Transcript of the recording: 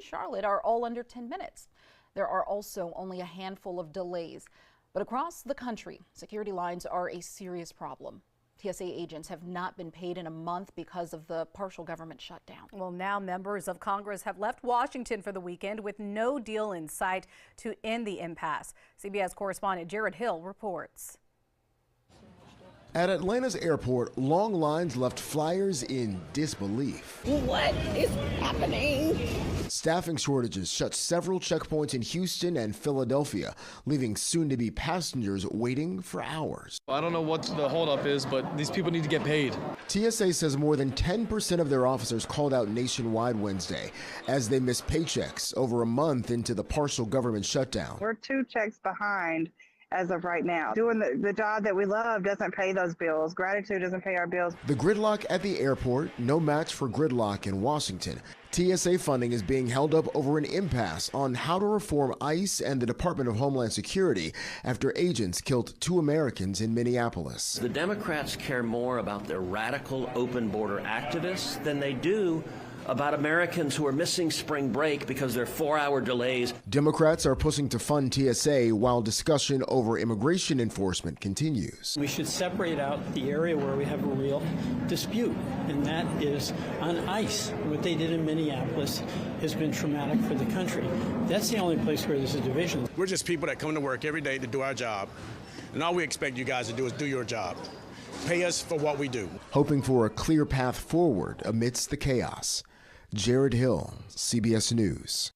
Charlotte are all under 10 minutes. There are also only a handful of delays. But across the country, security lines are a serious problem. TSA agents have not been paid in a month because of the partial government shutdown. Well, now members of Congress have left Washington for the weekend with no deal in sight to end the impasse. CBS correspondent Jared Hill reports. At Atlanta's airport, long lines left flyers in disbelief. What is happening? Staffing shortages shut several checkpoints in Houston and Philadelphia, leaving soon-to-be passengers waiting for hours. I don't know what the holdup is, but these people need to get paid. TSA says more than 10% of their officers called out nationwide Wednesday as they missed paychecks over a month into the partial government shutdown. We're 2 checks behind as of right now. Doing the job that we love doesn't pay those bills. Gratitude doesn't pay our bills. The gridlock at the airport, no match for gridlock in Washington. TSA funding is being held up over an impasse on how to reform ICE and the Department of Homeland Security after agents killed 2 Americans in Minneapolis. The Democrats care more about their radical open border activists than they do about Americans who are missing spring break because there are 4-hour delays. Democrats are pushing to fund TSA while discussion over immigration enforcement continues. We should separate out the area where we have a real dispute, and that is on ICE. What they did in Minneapolis has been traumatic for the country. That's the only place where there's a division. We're just people that come to work every day to do our job, and all we expect you guys to do is do your job. Pay us for what we do. Hoping for a clear path forward amidst the chaos. Jared Hill, CBS News.